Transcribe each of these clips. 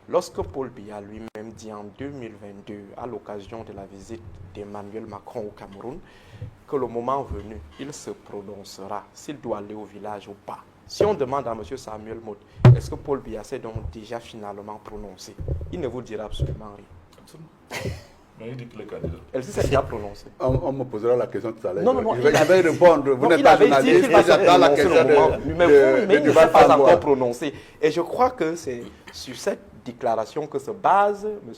Lorsque Paul Biya lui-même dit en 2022, à l'occasion de la visite d'Emmanuel Macron au Cameroun, que le moment venu, il se prononcera s'il doit aller au village ou pas. Si on demande à M. Samuel Mott, est-ce que Paul Biya s'est donc déjà finalement prononcé, il ne vous dira absolument rien. Absolument. Mais il dit qu'il est candidat. Elle s'est déjà prononcée. On me posera la question tout à l'heure. Non, je vais répondre. Vous n'êtes pas journaliste, il j'attends la question mais il ne s'est pas encore prononcé. Et je crois que c'est sur cette déclaration que se base M.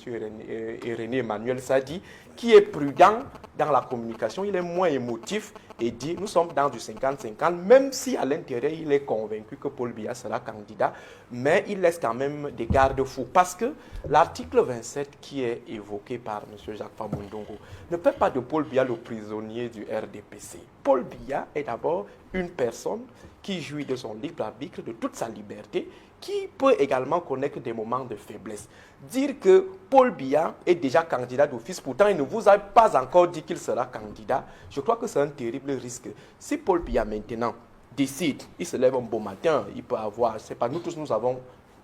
René Emmanuel Sadi, qui est prudent dans la communication, il est moins émotif et dit nous sommes dans du 50-50, même si à l'intérieur il est convaincu que Paul Biya sera candidat, mais il laisse quand même des garde-fous parce que l'article 27 qui est évoqué par M. Jacques Famondongo ne fait pas de Paul Biya le prisonnier du RDPC. Paul Biya est d'abord une personne qui jouit de son libre arbitre, de toute sa liberté, qui peut également connaître des moments de faiblesse. Dire que Paul Biya est déjà candidat d'office, pourtant il ne vous a pas encore dit qu'il sera candidat, je crois que c'est un terrible risque. Si Paul Biya maintenant décide, il se lève un beau matin, il peut avoir, c'est pas nous tous nous avons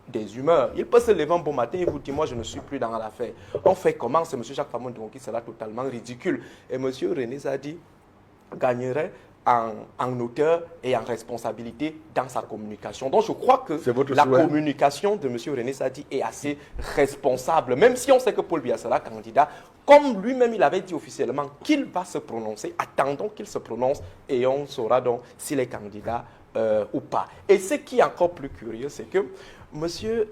des humeurs, il peut se lever un bon matin et vous dire moi je ne suis plus dans l'affaire. On fait comment? C'est M. Jacques Famondongo qui sera totalement ridicule. Et M. René Sadi gagnerait en hauteur et en responsabilité dans sa communication. Donc je crois que la communication de M. René Sadi est assez responsable, même si on sait que Paul Biya sera candidat, comme lui-même il avait dit officiellement qu'il va se prononcer, attendons qu'il se prononce et on saura donc s'il est candidat ou pas. Et ce qui est encore plus curieux, c'est que Monsieur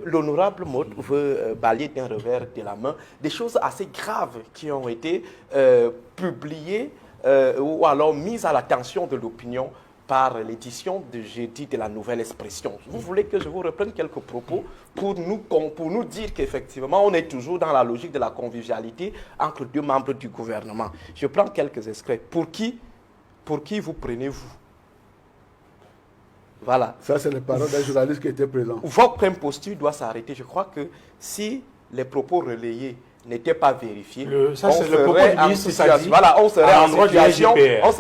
l'honorable Mott veut balayer d'un revers de la main des choses assez graves qui ont été publiées ou alors mise à l'attention de l'opinion par l'édition de jeudi de la Nouvelle Expression. Vous voulez que je vous reprenne quelques propos pour nous dire qu'effectivement, on est toujours dans la logique de la convivialité entre deux membres du gouvernement. Je prends quelques extraits. Pour qui vous prenez-vous? Voilà. Ça, c'est les paroles d'un journaliste qui était présent. Votre imposture doit s'arrêter. Je crois que si les propos relayés n'était pas vérifié, on serait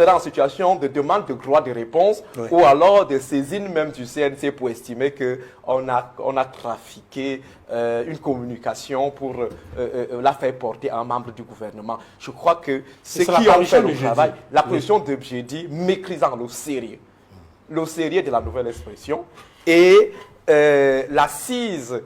en situation de demande de droit de réponse ou alors de saisine même du CNC pour estimer qu'on a trafiqué une communication pour la faire porter à un membre du gouvernement. Je crois que ceux qui ont fait le travail, la position de jeudi méprisant le sérieux de la Nouvelle Expression et l'assise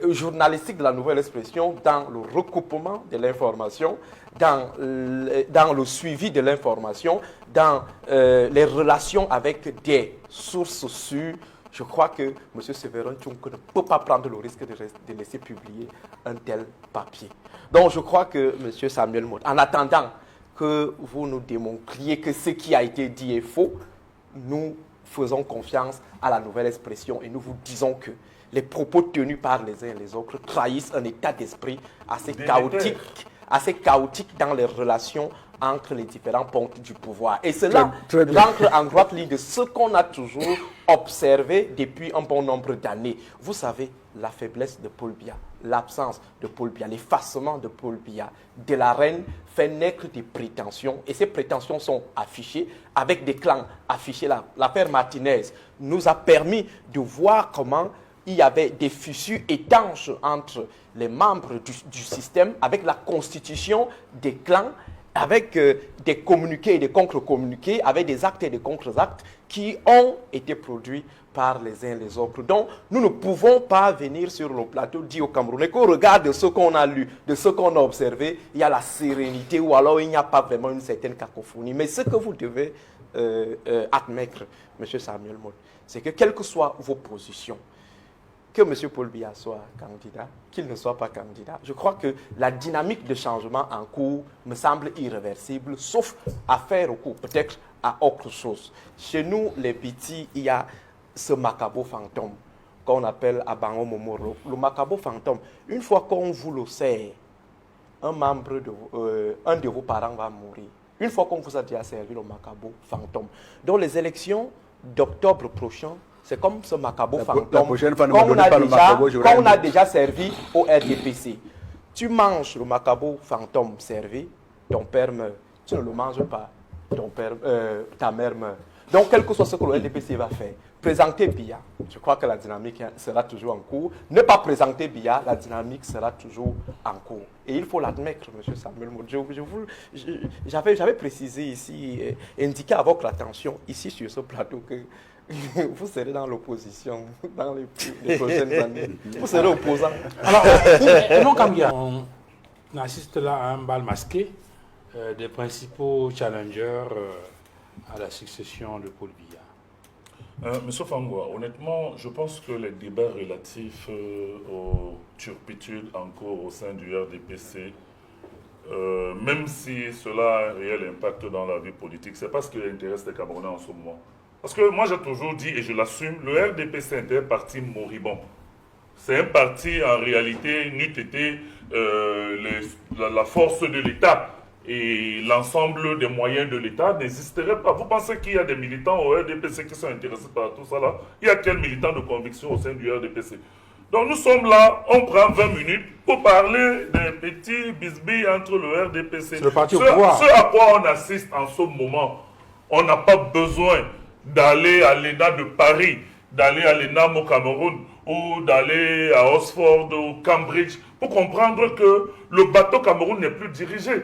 journalistique de la Nouvelle Expression dans le recoupement de l'information, dans le suivi de l'information, dans les relations avec des sources sûres. Je crois que M. Séverin Tchonko ne peut pas prendre le risque de laisser publier un tel papier. Donc je crois que M. Samuel Mott, en attendant que vous nous démontriez que ce qui a été dit est faux, nous faisons confiance à la Nouvelle Expression et nous vous disons que les propos tenus par les uns et les autres trahissent un état d'esprit assez chaotique dans les relations entre les différents pontes du pouvoir. Et cela rentre en droite ligne de ce qu'on a toujours observé depuis un bon nombre d'années. Vous savez, la faiblesse de Paul Biya, l'absence de Paul Biya, l'effacement de Paul Biya de l'arène fait naître des prétentions. Et ces prétentions sont affichées avec des clans affichés. L'affaire Martinez nous a permis de voir comment il y avait des fissures étanches entre les membres du système, avec la constitution des clans, avec des communiqués et des contre-communiqués, avec des actes et des contre-actes qui ont été produits par les uns et les autres. Donc, nous ne pouvons pas venir sur le plateau dire aux Camerounais qu'au regard de ce qu'on a lu, de ce qu'on a observé, il y a la sérénité ou alors il n'y a pas vraiment une certaine cacophonie. Mais ce que vous devez admettre, M. Samuel Mott, c'est que quelles que soient vos positions, que M. Paul Biya soit candidat, qu'il ne soit pas candidat. Je crois que la dynamique de changement en cours me semble irréversible, sauf à faire recours peut-être à autre chose. Chez nous, les petits, il y a ce macabo fantôme qu'on appelle Abango Momoro. Le macabo fantôme, une fois qu'on vous le sert, un de vos parents va mourir. Une fois qu'on vous a déjà servi le macabo fantôme. Donc les élections d'octobre prochain, c'est comme ce macabo fantôme qu'on a déjà servi au RDPC. Tu manges le macabo fantôme servi, ton père meurt. Tu ne le manges pas, ta mère meurt. Donc, quel que soit ce que le RDPC va faire, présenter Biya, je crois que la dynamique sera toujours en cours. Ne pas présenter Biya, la dynamique sera toujours en cours. Et il faut l'admettre, M. Samuel Maud. J'avais précisé ici, indiqué à votre attention, ici sur ce plateau, que vous serez dans l'opposition dans les prochaines années. Vous serez opposant. Alors, non, Kambia, on assiste là à un bal masqué des principaux challengers à la succession de Paul Biya. Monsieur Fangwa, honnêtement, je pense que les débats relatifs aux turpitudes en cours au sein du RDPC, même si cela a un réel impact dans la vie politique, c'est pas ce qui intéresse les Camerounais en ce moment. Parce que moi j'ai toujours dit, et je l'assume, le RDPC est un parti moribond. C'est un parti, en réalité, n'eût été la force de l'État et l'ensemble des moyens de l'État n'existerait pas. Vous pensez qu'il y a des militants au RDPC qui sont intéressés par tout ça là? Il y a quels militants de conviction au sein du RDPC? Donc nous sommes là, on prend 20 minutes pour parler des petits bisbilles entre le RDPC. C'est le parti au pouvoir. Ce à quoi on assiste en ce moment, on n'a pas besoin d'aller à l'ENA de Paris, d'aller à l'ENAM au Cameroun, ou d'aller à Oxford ou Cambridge, pour comprendre que le bateau Cameroun n'est plus dirigé.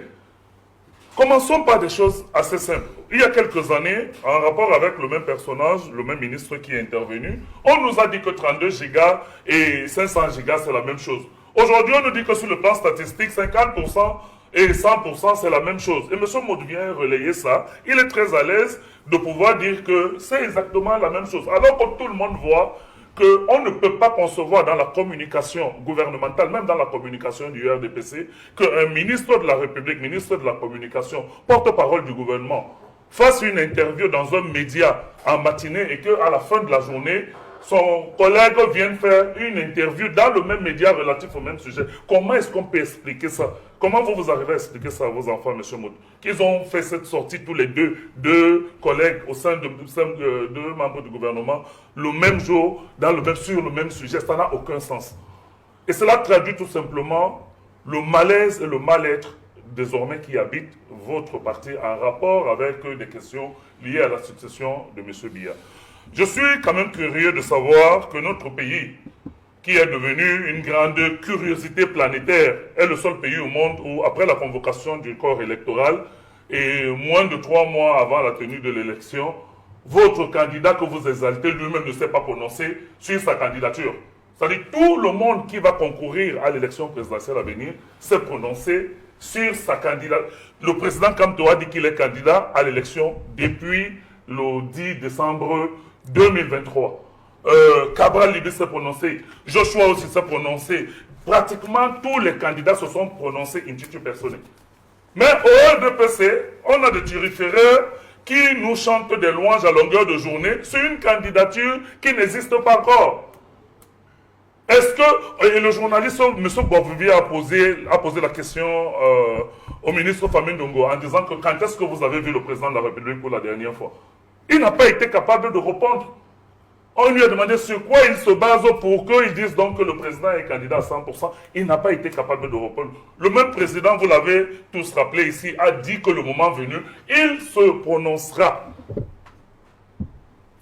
Commençons par des choses assez simples. Il y a quelques années, en rapport avec le même personnage, le même ministre qui est intervenu, on nous a dit que 32 gigas et 500 gigas, c'est la même chose. Aujourd'hui, on nous dit que sur le plan statistique, 50% et 100%, c'est la même chose. Et M. Maud vient relayer ça. Il est très à l'aise de pouvoir dire que c'est exactement la même chose. Alors que tout le monde voit qu'on ne peut pas concevoir dans la communication gouvernementale, même dans la communication du RDPC, qu'un ministre de la République, ministre de la Communication, porte-parole du gouvernement, fasse une interview dans un média en matinée et qu'à la fin de la journée, son collègue vienne faire une interview dans le même média relatif au même sujet. Comment est-ce qu'on peut expliquer ça? Comment vous arrivez à expliquer ça à vos enfants, M. Maud? Qu'ils ont fait cette sortie tous les deux collègues au sein de deux membres du gouvernement, le même jour, sur le même sujet. Ça n'a aucun sens. Et cela traduit tout simplement le malaise et le mal-être désormais qui habitent votre parti en rapport avec des questions liées à la succession de M. Biya. Je suis quand même curieux de savoir que notre pays, qui est devenu une grande curiosité planétaire, est le seul pays au monde où, après la convocation du corps électoral et moins de 3 mois avant la tenue de l'élection, votre candidat que vous exaltez lui-même ne s'est pas prononcé sur sa candidature. C'est-à-dire tout le monde qui va concourir à l'élection présidentielle à venir s'est prononcé sur sa candidature. Le président Kamto a dit qu'il est candidat à l'élection depuis le 10 décembre 2023. Cabral Libé s'est prononcé, Joshua aussi s'est prononcé. Pratiquement tous les candidats se sont prononcés in situ personnel. Mais au RDPC, on a des turiféraires qui nous chantent des louanges à longueur de journée sur une candidature qui n'existe pas encore. Est-ce que, et le journaliste M. Bovivier a posé la question au ministre Famine Ndongo en disant que quand est-ce que vous avez vu le président de la République pour la dernière fois? Il n'a pas été capable de répondre. On lui a demandé sur quoi il se base pour qu'ils disent donc que le président est candidat à 100%. Il n'a pas été capable de répondre. Le même président, vous l'avez tous rappelé ici, a dit que le moment venu, il se prononcera.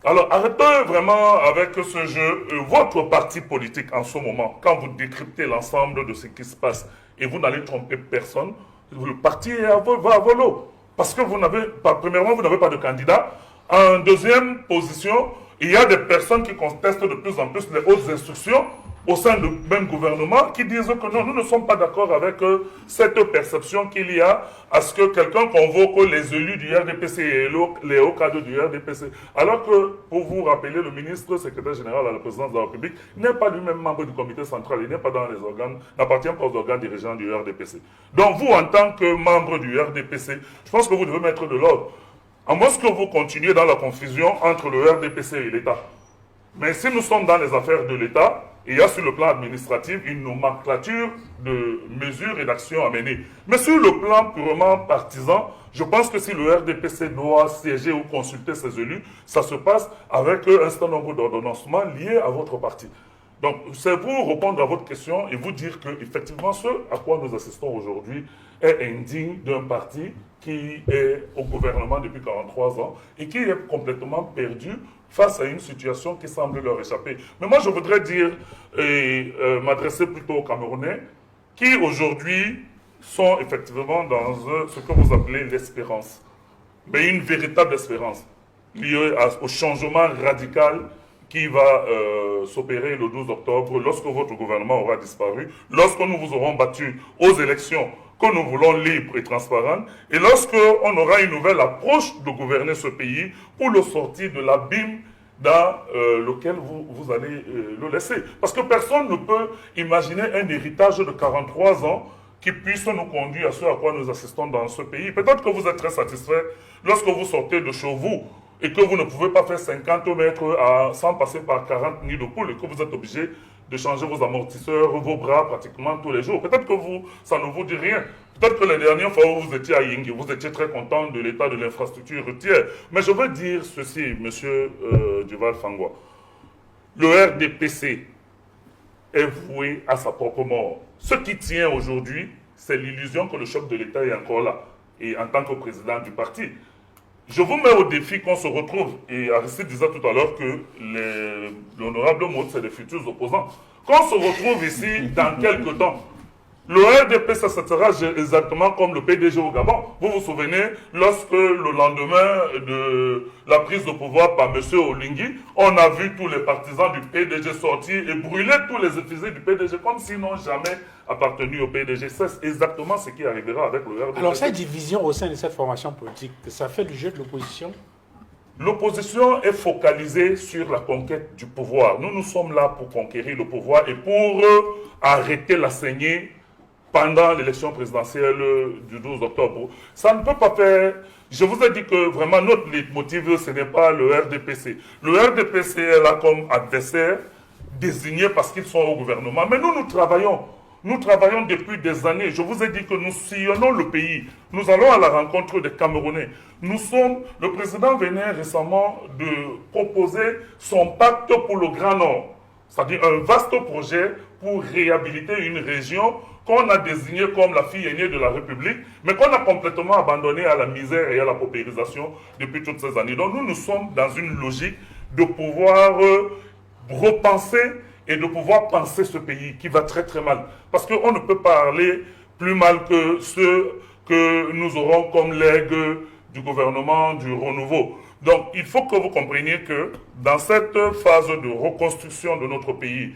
Alors arrêtez vraiment avec ce jeu. Votre parti politique en ce moment, quand vous décryptez l'ensemble de ce qui se passe, et vous n'allez tromper personne, le parti va à volo. Parce que premièrement, vous n'avez pas de candidat. En deuxième position, il y a des personnes qui contestent de plus en plus les hautes instructions au sein du même gouvernement qui disent que non, nous ne sommes pas d'accord avec cette perception qu'il y a à ce que quelqu'un convoque les élus du RDPC et les hauts cadres du RDPC. Alors que, pour vous rappeler, le ministre secrétaire général à la présidence de la République n'est pas lui-même membre du comité central, il n'est pas dans les organes, n'appartient pas aux organes dirigeants du RDPC. Donc vous, en tant que membre du RDPC, je pense que vous devez mettre de l'ordre. À moins que vous continuez dans la confusion entre le RDPC et l'État. Mais si nous sommes dans les affaires de l'État, il y a sur le plan administratif une nomenclature de mesures et d'actions à mener. Mais sur le plan purement partisan, je pense que si le RDPC doit siéger ou consulter ses élus, ça se passe avec un certain nombre d'ordonnancements liés à votre parti. Donc, c'est pour répondre à votre question et vous dire que effectivement, ce à quoi nous assistons aujourd'hui est indigne d'un parti qui est au gouvernement depuis 43 ans et qui est complètement perdu face à une situation qui semble leur échapper. Mais moi, je voudrais dire et m'adresser plutôt aux Camerounais qui, aujourd'hui, sont effectivement dans ce que vous appelez l'espérance. Mais une véritable espérance liée au changement radical qui va s'opérer le 12 octobre lorsque votre gouvernement aura disparu, lorsque nous vous aurons battu aux élections que nous voulons libres et transparentes, et lorsqu'on aura une nouvelle approche de gouverner ce pays pour le sortir de l'abîme dans lequel vous allez le laisser. Parce que personne ne peut imaginer un héritage de 43 ans qui puisse nous conduire à ce à quoi nous assistons dans ce pays. Peut-être que vous êtes très satisfait lorsque vous sortez de chez vous et que vous ne pouvez pas faire 50 mètres sans passer par 40 nids de poules et que vous êtes obligé de changer vos amortisseurs, vos bras pratiquement tous les jours. Peut-être que ça ne vous dit rien. Peut-être que la dernière fois où vous étiez à Yingi, vous étiez très content de l'état de l'infrastructure routière. Mais je veux dire ceci, monsieur Duval Fangwa. Le RDPC est voué à sa propre mort. Ce qui tient aujourd'hui, c'est l'illusion que le chef de l'État est encore là, et en tant que président du parti. Je vous mets au défi qu'on se retrouve, et Aristide disait tout à l'heure que l'honorable Maud, c'est les futurs opposants. Qu'on se retrouve ici dans quelques temps, le RDP, ça sera exactement comme le PDG au Gabon. Vous vous souvenez, lorsque le lendemain de la prise de pouvoir par M. Olingi, on a vu tous les partisans du PDG sortir et brûler tous les effigies du PDG comme s'ils n'ont jamais appartenu au PDG. C'est exactement ce qui arrivera avec le RDP. Alors cette division au sein de cette formation politique, ça fait du jeu de l'opposition? L'opposition est focalisée sur la conquête du pouvoir. Nous sommes là pour conquérir le pouvoir et pour arrêter la saignée pendant l'élection présidentielle du 12 octobre. Ça ne peut pas faire... Je vous ai dit que vraiment notre leitmotiv, ce n'est pas le RDPC. Le RDPC est là comme adversaire, désigné parce qu'ils sont au gouvernement. Mais nous travaillons. Nous travaillons depuis des années. Je vous ai dit que nous sillonnons le pays. Nous allons à la rencontre des Camerounais. Le président venait récemment de proposer son pacte pour le Grand Nord. C'est-à-dire un vaste projet pour réhabiliter une région qu'on a désignée comme la fille aînée de la République, mais qu'on a complètement abandonnée à la misère et à la paupérisation depuis toutes ces années. Donc nous sommes dans une logique de pouvoir repenser et de pouvoir penser ce pays qui va très très mal. Parce qu'on ne peut pas parler plus mal que ceux que nous aurons comme legs du gouvernement du renouveau. Donc il faut que vous compreniez que dans cette phase de reconstruction de notre pays,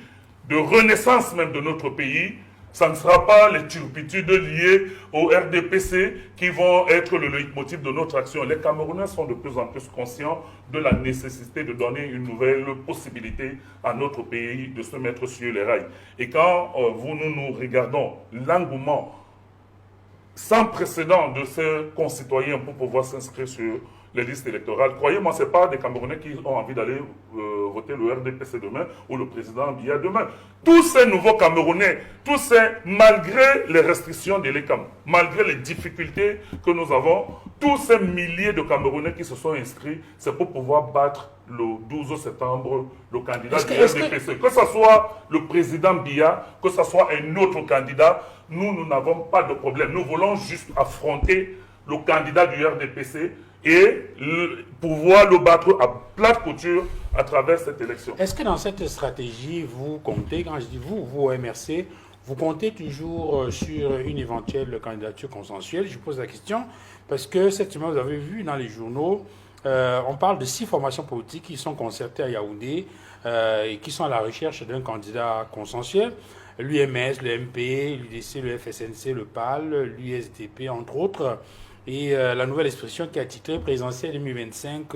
de renaissance même de notre pays, ça ne sera pas les turpitudes liées au RDPC qui vont être le leitmotiv de notre action. Les Camerounais sont de plus en plus conscients de la nécessité de donner une nouvelle possibilité à notre pays de se mettre sur les rails. Et quand nous regardons l'engouement sans précédent de ces concitoyens pour pouvoir s'inscrire sur les listes électorales, croyez-moi, ce n'est pas des Camerounais qui ont envie d'aller voter le RDPC demain ou le président Biya demain. Tous ces nouveaux Camerounais, malgré les restrictions de l'ECAM, malgré les difficultés que nous avons, tous ces milliers de Camerounais qui se sont inscrits, c'est pour pouvoir battre le 12 septembre le candidat du RDPC. Que ce soit le président Biya, que ce soit un autre candidat, nous n'avons pas de problème. Nous voulons juste affronter le candidat du RDPC et pouvoir le battre à plate couture à travers cette élection. Est-ce que dans cette stratégie, vous comptez, quand je dis vous MRC, vous comptez toujours sur une éventuelle candidature consensuelle? Je pose la question parce que cette semaine, vous avez vu dans les journaux, on parle de 6 formations politiques qui sont concertées à Yaoundé et qui sont à la recherche d'un candidat consensuel. L'UMS, le MP, l'UDC, le FSNC, le PAL, l'USDP, entre autres. Et la nouvelle expression qui a titré présidentielle 2025,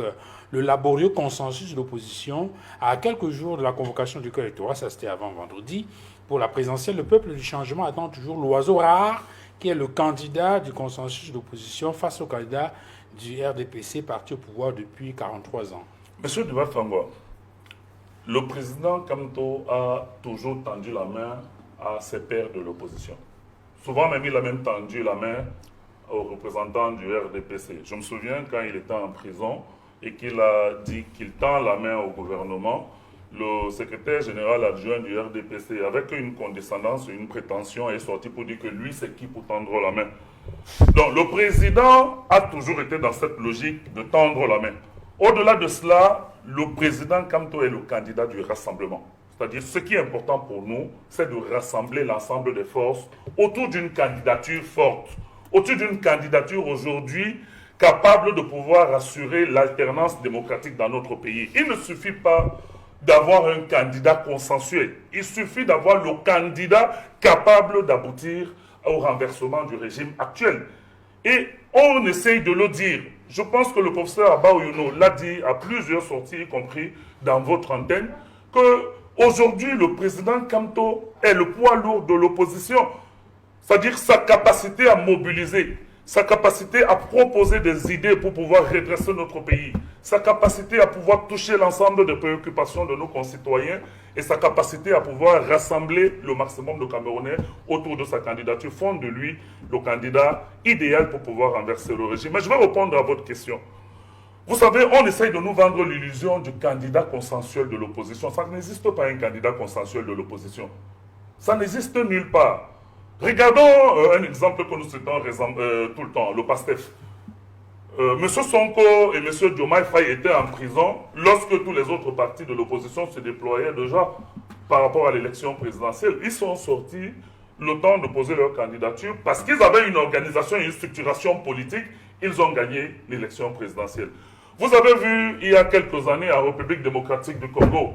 le laborieux consensus de l'opposition, à quelques jours de la convocation du corps électoral, ça c'était avant vendredi, pour la présidentielle, le peuple du changement attend toujours l'oiseau rare, qui est le candidat du consensus de l'opposition face au candidat du RDPC, parti au pouvoir depuis 43 ans. Monsieur Duval Fangwa, le président Kamto a toujours tendu la main à ses pairs de l'opposition. Souvent même, il a même tendu la main aux représentants du RDPC. Je me souviens quand il était en prison et qu'il a dit qu'il tend la main au gouvernement, le secrétaire général adjoint du RDPC, avec une condescendance, une prétention, est sorti pour dire que lui, c'est qui pour tendre la main. Donc le président a toujours été dans cette logique de tendre la main. Au-delà de cela, le président Kamto est le candidat du rassemblement. C'est-à-dire, ce qui est important pour nous, c'est de rassembler l'ensemble des forces autour d'une candidature forte, autour d'une candidature aujourd'hui capable de pouvoir assurer l'alternance démocratique dans notre pays. Il ne suffit pas d'avoir un candidat consensuel. Il suffit d'avoir le candidat capable d'aboutir au renversement du régime actuel. Et on essaye de le dire. Je pense que le professeur Abba Oyono l'a dit à plusieurs sorties, y compris dans votre antenne, qu'aujourd'hui, le président Kamto est le poids lourd de l'opposition. C'est-à-dire sa capacité à mobiliser, sa capacité à proposer des idées pour pouvoir redresser notre pays, sa capacité à pouvoir toucher l'ensemble des préoccupations de nos concitoyens et sa capacité à pouvoir rassembler le maximum de Camerounais autour de sa candidature font de lui le candidat idéal pour pouvoir renverser le régime. Mais je vais répondre à votre question. Vous savez, on essaye de nous vendre l'illusion du candidat consensuel de l'opposition. Ça n'existe pas un candidat consensuel de l'opposition. Ça n'existe nulle part. Regardons un exemple que nous citons tout le temps, le PASTEF. M. Sonko et M. Diomaye Faye étaient en prison lorsque tous les autres partis de l'opposition se déployaient déjà par rapport à l'élection présidentielle. Ils sont sortis le temps de poser leur candidature parce qu'ils avaient une organisation et une structuration politique. Ils ont gagné l'élection présidentielle. Vous avez vu il y a quelques années en République démocratique du Congo,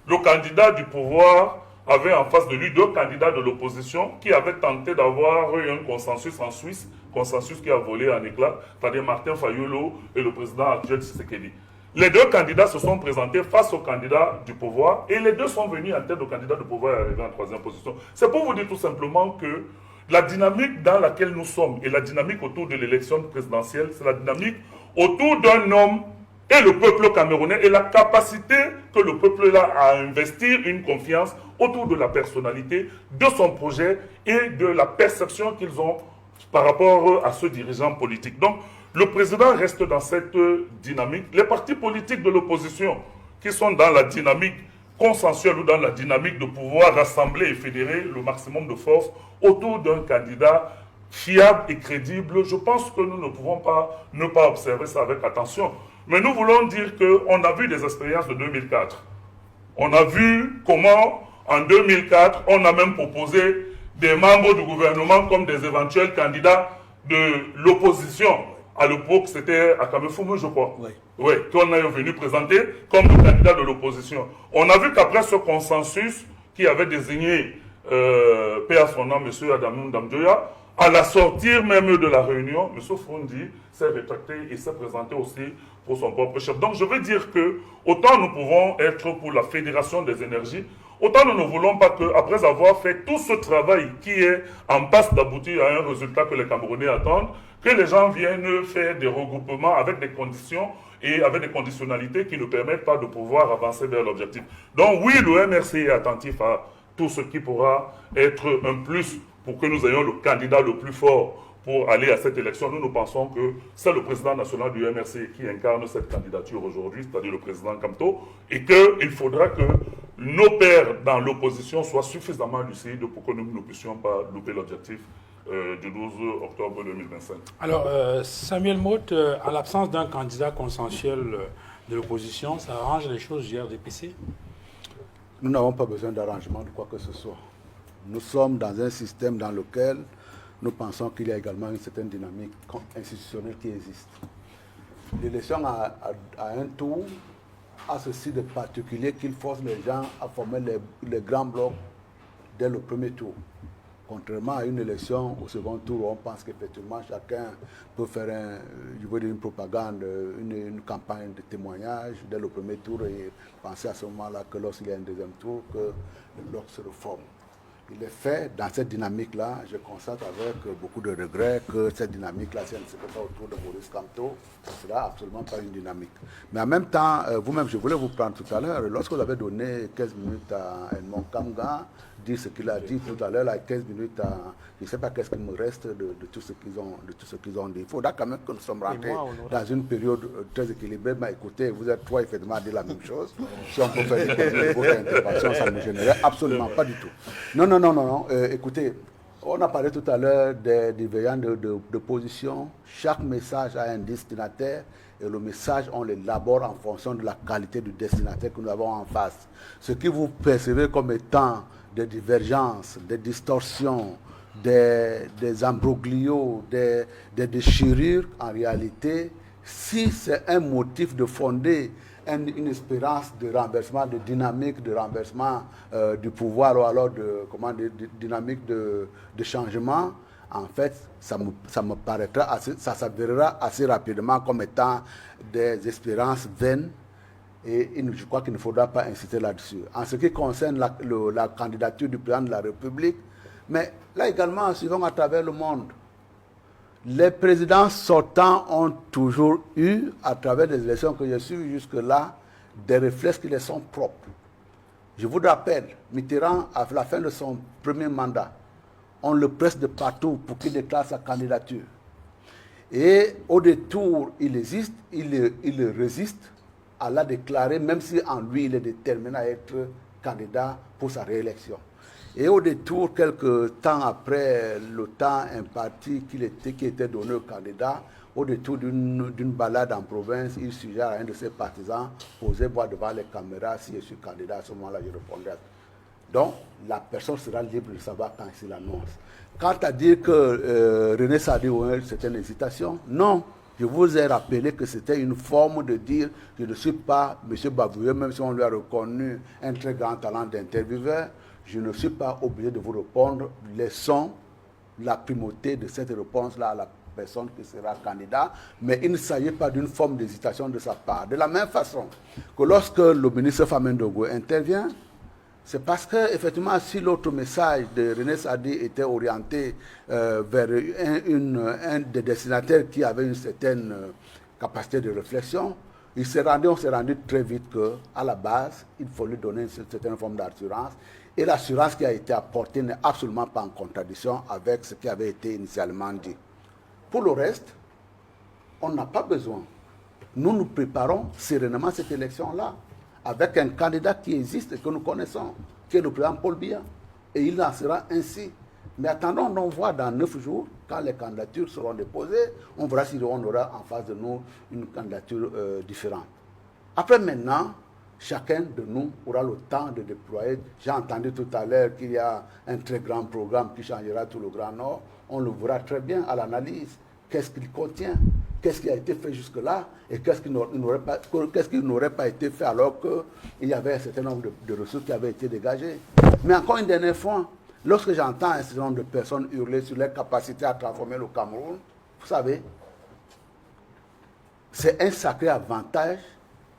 le candidat du pouvoir avait en face de lui deux candidats de l'opposition qui avaient tenté d'avoir eu un consensus en Suisse, consensus qui a volé en éclats, c'est-à-dire Martin Fayulu et le président actuel Tshisekedi. Les deux candidats se sont présentés face au candidat du pouvoir et les deux sont venus en tête au candidat du pouvoir et arrivés en troisième position. C'est pour vous dire tout simplement que la dynamique dans laquelle nous sommes et la dynamique autour de l'élection présidentielle, c'est la dynamique autour d'un homme et le peuple camerounais et la capacité que le peuple a à investir une confiance autour de la personnalité, de son projet et de la perception qu'ils ont par rapport à ce dirigeant politique. Donc, le président reste dans cette dynamique. Les partis politiques de l'opposition qui sont dans la dynamique consensuelle ou dans la dynamique de pouvoir rassembler et fédérer le maximum de force autour d'un candidat fiable et crédible, je pense que nous ne pouvons pas ne pas observer ça avec attention. Mais nous voulons dire qu'on a vu des expériences de 2004. On a vu comment, en 2004, on a même proposé des membres du gouvernement comme des éventuels candidats de l'opposition. À l'époque, c'était à Kamefoumou, je crois. Oui, qu'on est venu présenter comme candidat de l'opposition. On a vu qu'après ce consensus qui avait désigné, paix à son nom, M. Adamou Ndamdjoya, à la sortir même de la réunion, M. Foundi s'est rétracté et s'est présenté aussi pour son propre chef. Donc je veux dire que autant nous pouvons être pour la fédération des énergies, autant nous ne voulons pas qu'après avoir fait tout ce travail qui est en passe d'aboutir à un résultat que les Camerounais attendent, que les gens viennent faire des regroupements avec des conditions et avec des conditionnalités qui ne permettent pas de pouvoir avancer vers l'objectif. Donc oui, le MRC est attentif à tout ce qui pourra être un plus pour que nous ayons le candidat le plus fort pour aller à cette élection. Nous pensons que c'est le président national du MRC qui incarne cette candidature aujourd'hui, c'est-à-dire le président Kamto, et qu'il faudra que nos pairs dans l'opposition soient suffisamment lucides pour que nous ne puissions pas louper l'objectif du 12 octobre 2025. Alors, Samuel Motte, en l'absence d'un candidat consensuel de l'opposition, ça arrange les choses du RDPC? Nous n'avons pas besoin d'arrangement de quoi que ce soit. Nous sommes dans un système dans lequel nous pensons qu'il y a également une certaine dynamique institutionnelle qui existe. L'élection à un tour a ceci de particulier qu'il force les gens à former les grands blocs dès le premier tour. Contrairement à une élection au second tour, où on pense qu'effectivement chacun peut faire une propagande, une campagne de témoignage dès le premier tour et penser à ce moment-là que lorsqu'il y a un deuxième tour, que le bloc se reforme. Il est fait dans cette dynamique-là. Je constate avec beaucoup de regrets que cette dynamique-là, si elle ne se fait pas autour de Maurice Kamto, ce sera absolument pas une dynamique. Mais en même temps, vous-même, je voulais vous prendre tout à l'heure, lorsque vous avez donné 15 minutes à Edmond Kamga, dire ce qu'il a dit tout à l'heure, 15 minutes à... Je ne sais pas qu'est-ce qu'il me reste de tout ce qu'ils ont dit. Il faudra quand même que nous sommes rentrés dans une période très équilibrée. Mais écoutez, vous êtes trois effectivement à dire la même chose. Si on peut faire des interventions, ça ne me gênerait absolument pas du tout. Non. Écoutez, on a parlé tout à l'heure des variantes de position. Chaque message a un destinataire Et le message, on l'élabore en fonction de la qualité du destinataire que nous avons en face. Ce que vous percevez comme étant des divergences, des distorsions, des imbroglios, des déchirures, en réalité, si c'est un motif de fonder une espérance de renversement, de dynamique, de renversement du pouvoir, ou alors de dynamique de changement, en fait, ça me paraîtra, ça s'avérera assez rapidement comme étant des espérances vaines, et je crois qu'il ne faudra pas insister là-dessus. En ce qui concerne la candidature du président de la République, mais là également, suivons à travers le monde, les présidents sortants ont toujours eu, à travers les élections que j'ai suivies jusque-là, des réflexes qui les sont propres. Je vous rappelle, Mitterrand, à la fin de son premier mandat, on le presse de partout pour qu'il déclare sa candidature. Et au détour, il résiste à la déclarer, même si en lui, il est déterminé à être candidat pour sa réélection. Et au détour, quelques temps après le temps imparti qui était donné au candidat, au détour d'une balade en province, il suggère à un de ses partisans, posez-moi devant les caméras, si je suis candidat, à ce moment-là, je répondrai. Donc, la personne sera libre de savoir quand il l'annonce. Quant à dire que René Sadi, c'était une hésitation, non. Je vous ai rappelé que c'était une forme de dire je ne suis pas M. Babouye, même si on lui a reconnu un très grand talent d'intervieweur, je ne suis pas obligé de vous répondre. Laissons la primauté de cette réponse-là à la personne qui sera candidat, mais il ne s'agit pas d'une forme d'hésitation de sa part. De la même façon que lorsque le ministre Famenne Dogo intervient, c'est parce que, effectivement, si l'autre message de René Sadi était orienté vers un des destinataires qui avait une certaine capacité de réflexion, on s'est rendu très vite qu'à la base, il faut lui donner une certaine forme d'assurance. Et l'assurance qui a été apportée n'est absolument pas en contradiction avec ce qui avait été initialement dit. Pour le reste, on n'a pas besoin. Nous préparons sereinement cette élection-là, avec un candidat qui existe et que nous connaissons, qui est le président Paul Biya. Et il en sera ainsi. Mais attendons, on voit dans 9 jours, quand les candidatures seront déposées, on verra si on aura en face de nous une candidature différente. Après maintenant, chacun de nous aura le temps de déployer. J'ai entendu tout à l'heure qu'il y a un très grand programme qui changera tout le Grand Nord. On le verra très bien à l'analyse. Qu'est-ce qu'il contient? Qu'est-ce qui a été fait jusque-là? Et qu'est-ce qui n'aurait pas été fait alors qu'il y avait un certain nombre de ressources qui avaient été dégagées? Mais encore une dernière fois, lorsque j'entends un certain nombre de personnes hurler sur leur capacité à transformer le Cameroun, vous savez, c'est un sacré avantage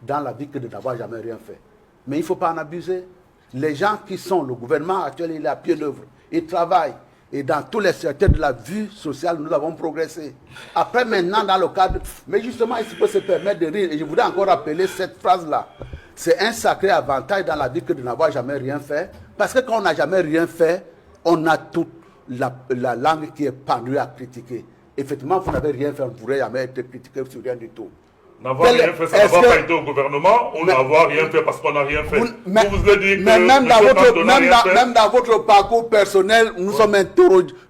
dans la vie que de n'avoir jamais rien fait. Mais il ne faut pas en abuser. Les gens qui sont, le gouvernement actuel, il est à pied d'œuvre, il travaille. Et dans tous les secteurs de la vie sociale, nous avons progressé. Après, maintenant, dans le cadre... Mais justement, il peut se permettre de rire. Et je voudrais encore rappeler cette phrase-là. C'est un sacré avantage dans la vie que de n'avoir jamais rien fait. Parce que quand on n'a jamais rien fait, on a toute la langue qui est pendue à critiquer. Effectivement, vous n'avez rien fait, vous ne pourrez jamais être critiqué sur rien du tout. N'avoir rien fait, ça n'avoir pas été au gouvernement, ou n'avoir rien fait parce qu'on n'a rien fait. Mais même dans votre parcours personnel, nous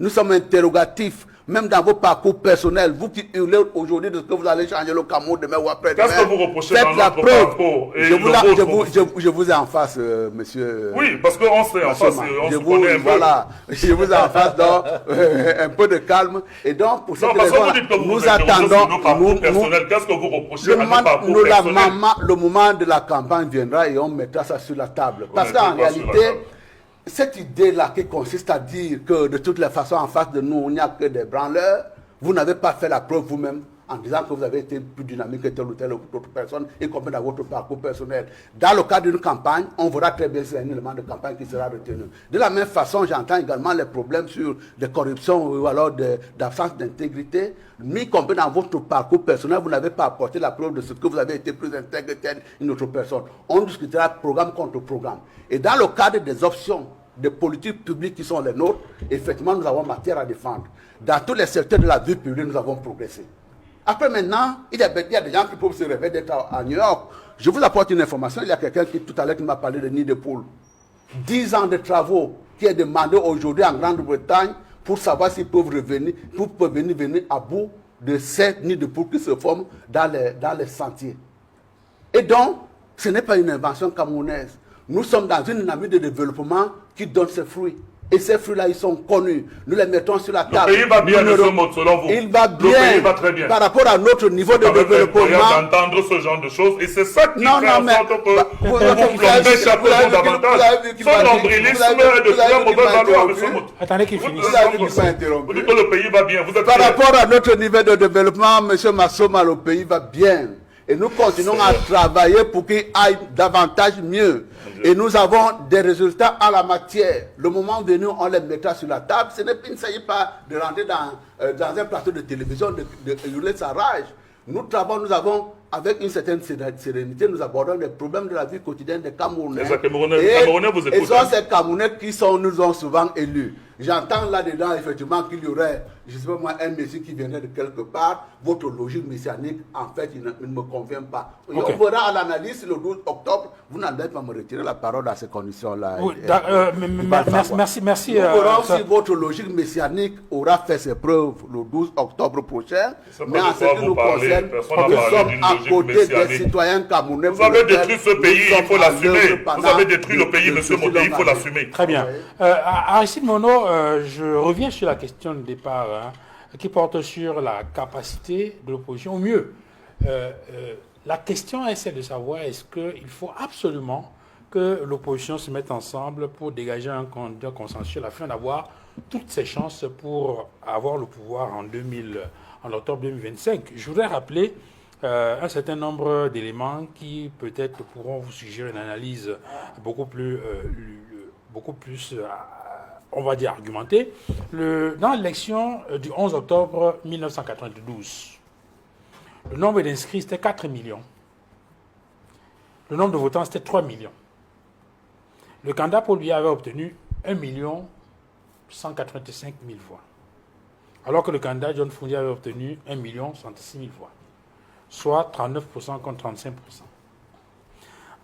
sommes interrogatifs. Même dans vos parcours personnels, vous qui hurlez aujourd'hui de ce que vous allez changer le Cameroun demain ou après-demain. Qu'est-ce que vous reprochez dans notre parcours et je vous ai en face, monsieur. Oui, parce qu'on sait en face, on se connaît un peu. Voilà, je vous ai en face, donc un peu de calme. Et donc, pour cette raison, nous attendons. Nos parcours personnels, qu'est-ce que vous reprochez à nos parcours personnels? Le moment de la campagne viendra et on mettra ça sur la table. Parce qu'en réalité, cette idée-là qui consiste à dire que de toutes les façons en face de nous, il n'y a que des branleurs, vous n'avez pas fait la preuve vous-même en disant que vous avez été plus dynamique que telle ou telle autre personne, y compris dans votre parcours personnel. Dans le cadre d'une campagne, on verra très bien si c'est un élément de campagne qui sera retenu. De la même façon, j'entends également les problèmes sur des corruptions ou alors d'absence d'intégrité, y compris dans votre parcours personnel, vous n'avez pas apporté la preuve de ce que vous avez été plus intègre que telle une autre personne. On discutera programme contre programme. Et dans le cadre des options des politiques publiques qui sont les nôtres, effectivement, nous avons matière à défendre. Dans tous les secteurs de la vie publique, nous avons progressé. Après, maintenant, il y a des gens qui peuvent se rêver d'être à New York. Je vous apporte une information. Il y a quelqu'un qui, tout à l'heure, qui m'a parlé de nid de poule. 10 ans de travaux qui est demandé aujourd'hui en Grande-Bretagne pour savoir s'ils peuvent venir à bout de ces nids de poules qui se forment dans les sentiers. Et donc, ce n'est pas une invention camerounaise. Nous sommes dans une dynamique de développement qui donne ses fruits. Et ces fruits-là, ils sont connus. Nous les mettons sur la table. Le pays va bien, M. Mot, selon vous. Il va bien. Le pays va très bien. Par rapport à notre niveau de développement. D'entendre ce genre de choses. Et c'est ça qui fait en sorte que vous plombez chaque fois davantage. Son nombrilisme est de très mauvaise valeur, M. Mot. Attendez qu'il finisse. Vous dites que le pays va bien. Vous êtes par rapport à notre niveau de développement, M. Massoma, le pays va bien. Et nous continuons à travailler pour qu'il aille davantage mieux. Et nous avons des résultats à la matière. Le moment venu, on les mettra sur la table. Il ne s'agit pas de rentrer dans un plateau de télévision, de hurler sa rage. Nous travaillons, nous avons, avec une certaine sérénité, nous abordons les problèmes de la vie quotidienne des Camerounais. Les Camerounais vous écoutent. Et ce sont ces Camerounais qui nous ont souvent élus. J'entends là-dedans, effectivement, qu'il y aurait, je ne sais pas moi, un messie qui viendrait de quelque part. Votre logique messianique, en fait, il ne me convient pas. Okay. On verra à l'analyse le 12 octobre. Vous n'allez pas me retirer la parole dans ces conditions-là. Oui, merci. Nous verrons si votre logique messianique aura fait ses preuves le 12 octobre prochain. Mais en ce qui nous concerne, nous sommes à côté des citoyens camerounais. Vous avez détruit ce pays, il faut l'assumer. Vous avez détruit le pays, M. Modi, il faut l'assumer. Très bien. Aristide Monod, je reviens sur la question de départ qui porte sur la capacité de l'opposition. Au mieux, la question est celle de savoir est-ce qu'il faut absolument que l'opposition se mette ensemble pour dégager un candidat consensuel afin d'avoir toutes ses chances pour avoir le pouvoir en octobre 2025. Je voudrais rappeler un certain nombre d'éléments qui peut-être pourront vous suggérer une analyse beaucoup plus on va dire argumentée. Dans l'élection du 11 octobre 1992, le nombre d'inscrits c'était 4 millions. Le nombre de votants c'était 3 millions. Le candidat Paul Biya avait obtenu 1 185 000 voix. Alors que le candidat John Fundi avait obtenu 1 166 000 voix. Soit 39% contre 35%.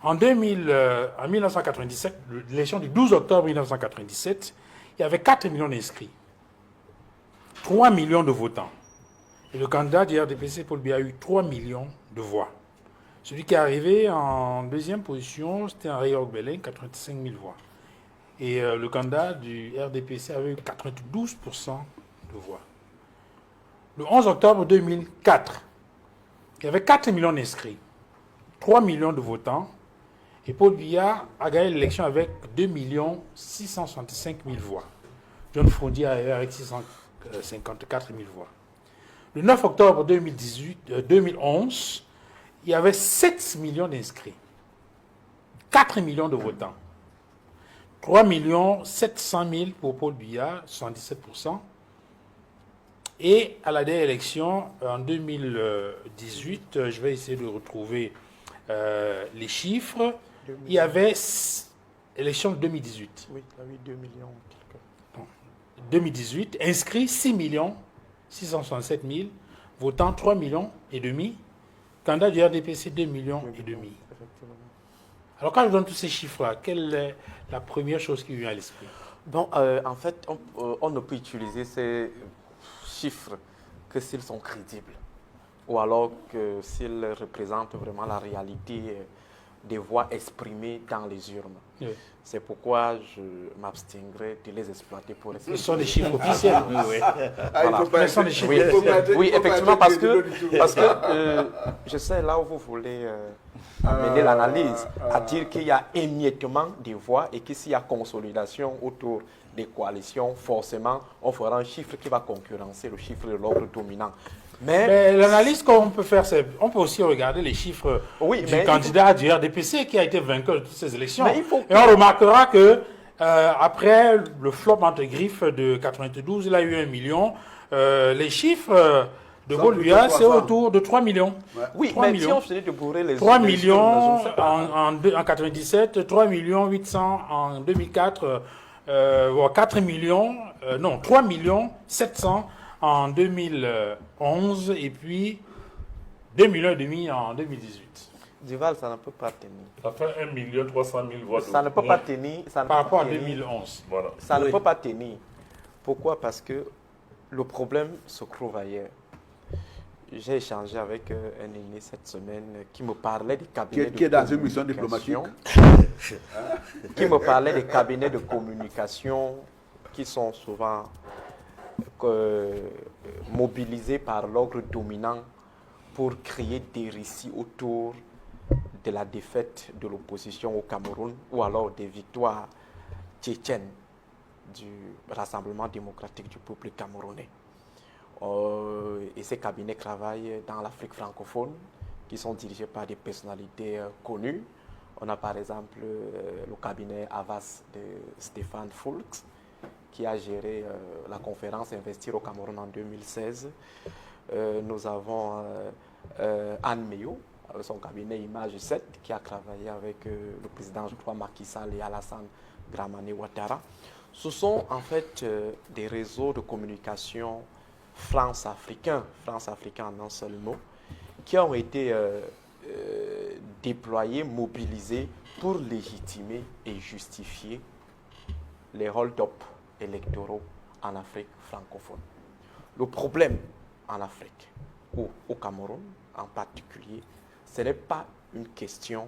En 1997, l'élection du 12 octobre 1997, il y avait 4 millions d'inscrits, 3 millions de votants. Et le candidat du RDPC, Paul Biya, a eu 3 millions de voix. Celui qui est arrivé en deuxième position, c'était Henri Ogbelin, 85 000 voix. Et le candidat du RDPC avait eu 92% de voix. Le 11 octobre 2004, il y avait 4 millions d'inscrits, 3 millions de votants, et Paul Biya a gagné l'élection avec 2 665 000 voix. John Fundi arrivé avec 654 000 voix. Le 9 octobre 2011, il y avait 7 millions d'inscrits, 4 millions de votants, 3 700 000 pour Paul Biya, 77%. Et à la dernière élection, en 2018, je vais essayer de retrouver les chiffres. Il y avait élection de 2018. Oui, il y avait 2 millions. 2018, inscrits 6 667 000, votants 3 millions et demi, candidat du RDPC 2 millions et demi. Alors quand je donne tous ces chiffres-là, quelle est la première chose qui vient à l'esprit? Bon, en fait, on ne peut utiliser ces chiffres que s'ils sont crédibles, ou alors que s'ils représentent vraiment la réalité des voix exprimées dans les urnes. Oui. C'est pourquoi je m'abstiendrai de les exploiter pour essayer. Ce sont des chiffres officiels. Oui. Voilà. Ce sont des chiffres officiels. Oui, effectivement, parce que je sais là où vous voulez amener l'analyse, à dire qu'il y a émiettement des voix et que s'il y a consolidation autour des coalitions, forcément, on fera un chiffre qui va concurrencer le chiffre de l'ordre dominant. Mais l'analyse qu'on peut faire, c'est on peut aussi regarder les chiffres du candidat du RDPC qui a été vainqueur de toutes ces élections. Et on remarquera que après le flop entre griffes de 92, il a eu 1 million. Les chiffres de Paul Biya, c'est autour de 3 millions. Ouais. Oui, 3 mais millions. Si on finit de bourrer les 3 millions en 97, 3 millions 800 en 2004, 4 millions, 3 millions 700 en 2011 et puis 2 millions et demi en 2018. Duval, ça ne peut pas tenir. Ça fait 1 300 000 voix. Ça ne peut pas tenir. Par rapport à 2011. Voilà. Ça ne peut pas tenir. Pourquoi? Parce que le problème se trouve ailleurs. j'ai échangé avec un aîné cette semaine qui me parlait des cabinets qui est dans une mission diplomatique. Qui me parlait des cabinets de communication qui sont souvent mobilisés par l'ordre dominant pour créer des récits autour de la défaite de l'opposition au Cameroun ou alors des victoires tchétchènes du Rassemblement démocratique du peuple camerounais. Et ces cabinets travaillent dans l'Afrique francophone, qui sont dirigés par des personnalités connues. On a par exemple le cabinet Havas de Stéphane Foulks, qui a géré la conférence Investir au Cameroun en 2016. Nous avons Anne Meyo, son cabinet Image 7, qui a travaillé avec le président, je crois, Macky Sall et Alassane Dramane Ouattara. Ce sont en fait des réseaux de communication France-africains en un seul mot, qui ont été déployés, mobilisés pour légitimer et justifier les hold-up électoraux en Afrique francophone. Le problème en Afrique, ou au Cameroun en particulier, ce n'est pas une question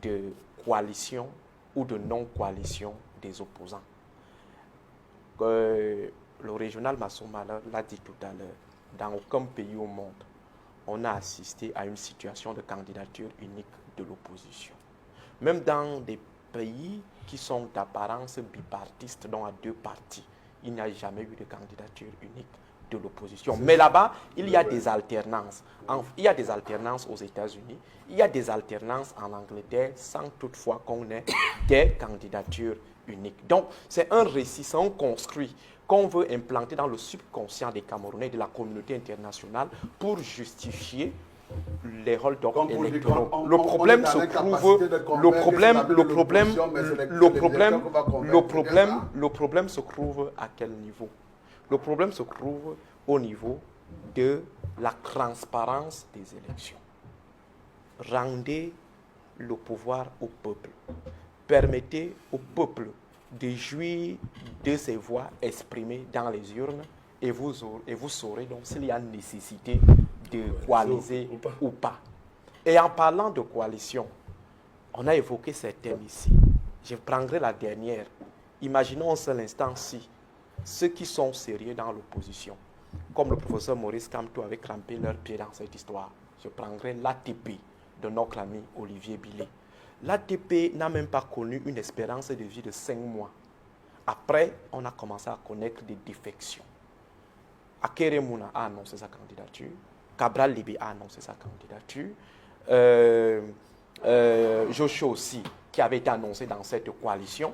de coalition ou de non-coalition des opposants. Le régional Massouma l'a dit tout à l'heure, dans aucun pays au monde, on a assisté à une situation de candidature unique de l'opposition. Même dans des pays qui sont d'apparence bipartiste, dont à deux partis, il n'y a jamais eu de candidature unique de l'opposition. Mais là-bas, il y a des alternances. Il y a des alternances aux États-Unis, il y a des alternances en Angleterre, sans toutefois qu'on ait des candidatures uniques. Donc, c'est un récit, c'est un construit qu'on veut implanter dans le subconscient des Camerounais, de la communauté internationale, pour justifier les hold-up électoraux. Le problème se trouve, le problème se trouve à quel niveau? Le problème se trouve au niveau de la transparence des élections. Rendez le pouvoir au peuple. Permettez au peuple de jouir de ses voix exprimées dans les urnes et vous saurez donc s'il y a nécessité de coaliser ou pas. Et en parlant de coalition, on a évoqué ces thèmes ici. Je prendrai la dernière. Imaginons un seul instant si ceux qui sont sérieux dans l'opposition, comme le professeur Maurice Kamto avait crampé leurs pieds dans cette histoire, je prendrai l'ATP de notre ami Olivier Billet. L'ATP n'a même pas connu une espérance de vie de 5 mois. Après, on a commencé à connaître des défections. Akere Mouna a annoncé sa candidature. Cabral Libé a annoncé sa candidature. Joshua aussi, qui avait été annoncé dans cette coalition,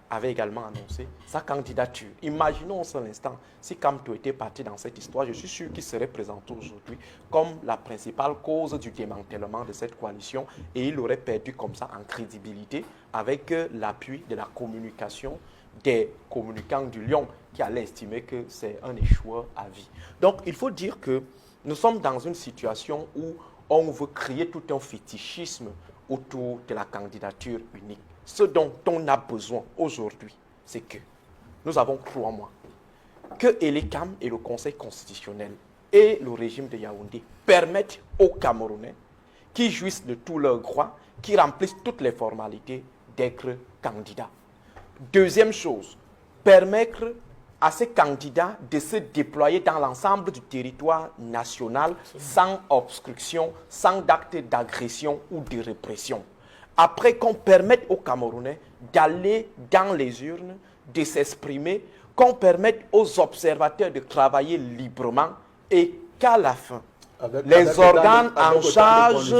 avait également annoncé sa candidature. Imaginons un seul instant, si Kamto était parti dans cette histoire, je suis sûr qu'il serait présenté aujourd'hui comme la principale cause du démantèlement de cette coalition et il aurait perdu comme ça en crédibilité avec l'appui de la communication des communicants du Lion qui allaient estimer que c'est un échoueur à vie. Donc il faut dire que nous sommes dans une situation où on veut créer tout un fétichisme autour de la candidature unique. Ce dont on a besoin aujourd'hui, c'est que nous avons, crois-moi, que l'ECAM et le Conseil constitutionnel et le régime de Yaoundé permettent aux Camerounais qui jouissent de tous leurs droits, qui remplissent toutes les formalités d'être candidats. Deuxième chose, permettre à ces candidats de se déployer dans l'ensemble du territoire national sans obstruction, sans acte d'agression ou de répression. Après qu'on permette aux Camerounais d'aller dans les urnes, de s'exprimer, qu'on permette aux observateurs de travailler librement et qu'à la fin, les organes en charge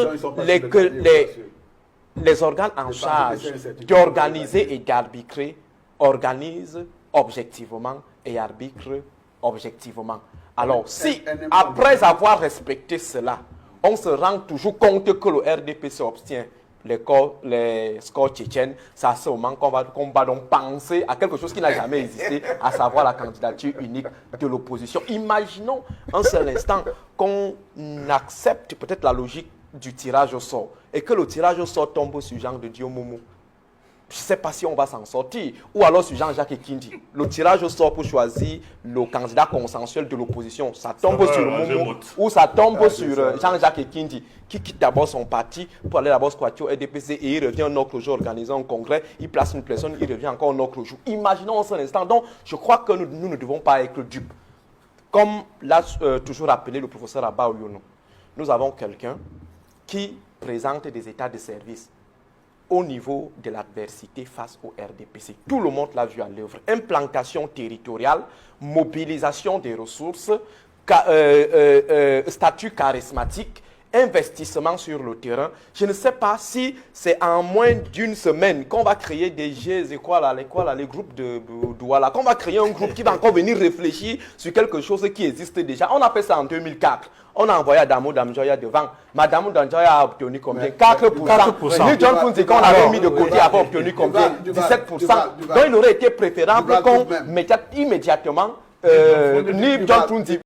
d'organiser et d'arbitrer organisent objectivement et arbitrent objectivement. Alors, si après avoir respecté cela, on se rend toujours compte que le RDP s'obtient les scores tchétchènes, c'est à ce moment qu'on va donc penser à quelque chose qui n'a jamais existé, à savoir la candidature unique de l'opposition. Imaginons un seul instant qu'on accepte peut-être la logique du tirage au sort et que le tirage au sort tombe sur Jean de Dieu Momo. je ne sais pas si on va s'en sortir. Ou alors sur Jean-Jacques Ekindi. Le tirage au sort pour choisir le candidat consensuel de l'opposition, ça tombe sur Momo ou ça tombe sur Jean-Jacques Ekindi, qui quitte d'abord son parti pour aller d'abord squatter au RDPC et il revient un autre jour organiser un congrès, il place une personne, il revient encore un autre jour. Imaginons un instant. Donc, je crois que nous ne devons pas être dupes. Comme l'a toujours appelé le professeur Abba Ouyono, nous avons quelqu'un qui présente des états de service au niveau de l'adversité face au RDPC. Tout le monde l'a vu à l'œuvre. Implantation territoriale, mobilisation des ressources, statut charismatique, investissement sur le terrain. Je ne sais pas si c'est en moins d'une semaine qu'on va créer des GES et les groupes de Douala, qu'on va créer un groupe qui va encore venir réfléchir sur quelque chose qui existe déjà. On a fait ça en 2004. On a envoyé Adamo Damjoya devant. Madame Damjoya a obtenu combien? 4%. Ni John Funzi, qu'on avait mis de côté, avait obtenu combien? 17%. Donc il aurait été préférable qu'on mette immédiatement ni John Funzi